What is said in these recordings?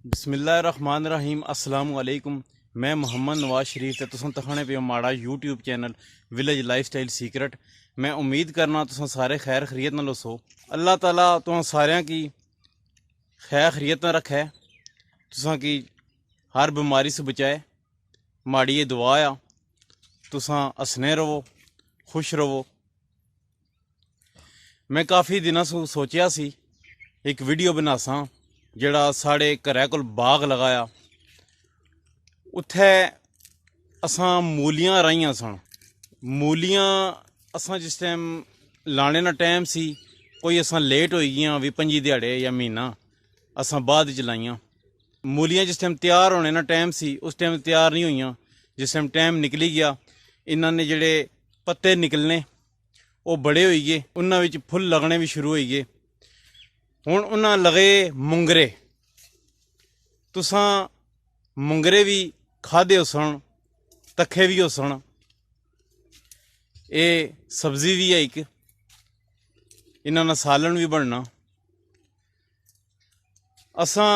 बिस्मिल्लाहिर्रहमानिर्रहीम अस्सलाम वालेकुम। मैं मोहम्मद नवाज शरीफ ते तुसां तखाने पे माड़ा YouTube channel village lifestyle secret. मैं उम्मीद करना तुसां सारे खैर खरीत नाल सो। अल्लाह ताला तुसां सारियां की खैर खरीत न रखे, तुसां की हर बीमारी से बचाए। माड़ी ये दुआ आ तुसां हसने रवो, खुश रवो। मैं काफ़ी दिनों से सोचा सी एक वीडियो बनासा जेड़ा साढ़े घरै कोल बाग लगाया, उत्थे असां मूलियां राहियां सन। मूलियां असां जिस टाइम लाने ना टाइम सी, कोई असां लेट हो गई भी 25 दिहाड़े या महीना असां बाद च लाइयां। मूलियां जिस टाइम तैयार होने ना टाइम सी, उस टाइम तैयार नहीं हुई। जिस टाइम टाइम निकली गया, इन्होंने जेड़े पत्ते निकलने वो बड़े हो गए, उन्हां विच फुल लगने भी शुरू हो गए। हुण उन्हां लगे मुंगरे। तुसां मुंगरे भी खाधे हो सन, तखे भी हो सन। ये सब्जी भी है, एक इन्हां सालन भी बनना। असां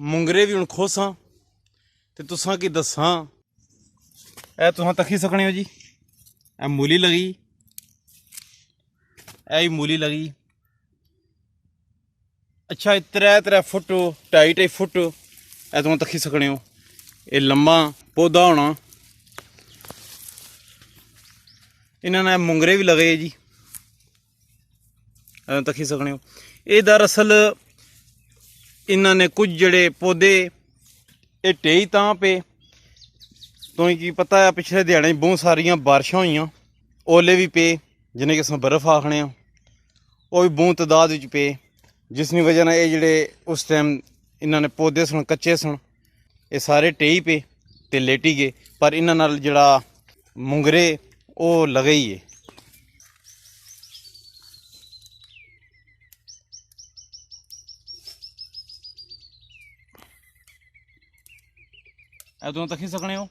मुंगरे भी हुण खोसां ते तुसां की दसां। ए तुसां तक्की सकने हो जी, ए मूली लगी, ए मूली लगी। अच्छा, 3 फुट 2.5 फुट ए तुम तक्की सकने हो। ये लम्मा पौधा होना। इन्होंने मुंगरे भी लगे जी, तक्की सकने हो। ये दरअसल इन्होंने कुछ जड़े पौधे ये टेई तां पे तुसेंगी पता है, पिछले दिहाड़े बहुत सारिया बारिशां हुई, ओले भी पे जिन्हें कि अस बर्फ आखने, वो भी बहुत तादाद पे, जिसकी वजह ने ये जड़े उस टाइम इन्होंने पौधे सन कच्चे सन, ये सारे टेई पे ते लेटी गए। पर इन्हां नाल जड़ा मुंगरे वो लगे ही है। तुम तक्की सकने हो।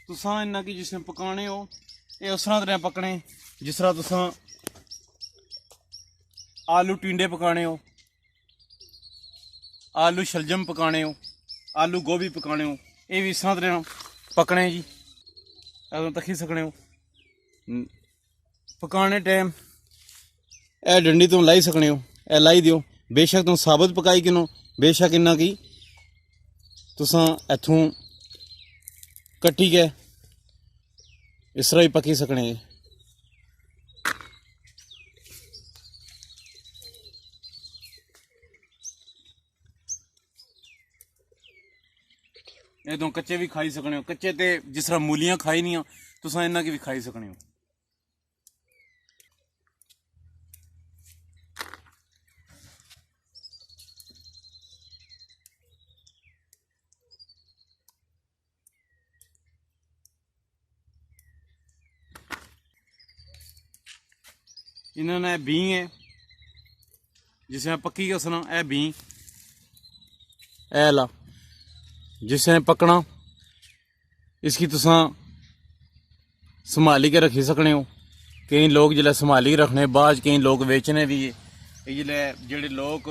तुसां इन्ना की जिस पकाने हो, ये उस तरह पकने जिस तरह तुसां आलू टिंडे पकाने हो, आलू शलजम पकाने हो, आलू गोभी पकाने हो, ये भी इस तरह पकने जी। तक्की सकने हो। पकाने टाइम ए डंडी तुम लाई सकने हो, ए लाई दियो। बेशक तुम साबुत पकाई किनो, बेशक इन्ना की तुसां इत्थों कट्टी के इस तरह ही पकी सकने। ये तुम कच्चे भी खाई सकने हो, कच्चे ते जिस तरह मूलियां खाई नहीं तुसां इन्ना की भी खाई सकने हो। इन्होंने बी है जिसमें पक्की कसना, ए बी ए ला जिसमें पकना, इसकी तुसां संभाली के रखी सकने हो। कई लोग जिसले संभाली के रखने बाद कई लोग बेचने भी है। जिसले जेडे लोग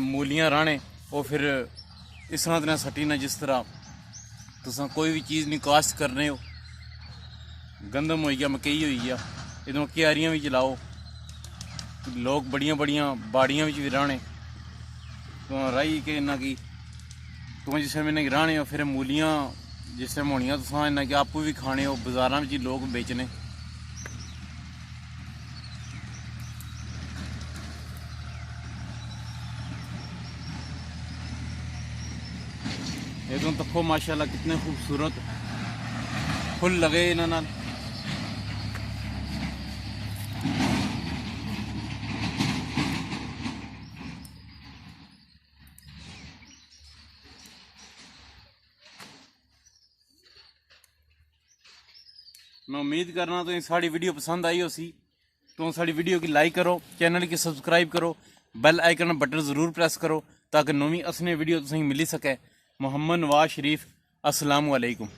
मूलियां राहने वो फिर इस तरह सट्टी ना, जिस तरह तुसां कोई भी चीज़ नहीं काश्त करने हो। गंदम हो गया, मकई हो गया, इधरों क्यारियां भी चलाओ। लोग बड़िया बड़िया बाड़ियां भी राहने तो राही के इन्ना की तुम जिस टाइम इन्हें राहने हो, फिर मूलियां जिस टाइम होनियां तुसां इन्ना कि आपू भी खाने हो, बाजारां में लोग बेचने। ये तुम तको माशाल्लाह कितने खूबसूरत फुल लगे इन्हां नाल। मैं उम्मीद करना तो साड़ी वीडियो पसंद आई हो सी तो साड़ी वीडियो की लाइक करो, चैनल की सब्सक्राइब करो, बेल आइकन बटन ज़रूर प्रेस करो ताकि नवी असने वीडियो तुसें मिली सके। मोहम्मद नवाज शरीफ, अस्सलामु अलैकुम।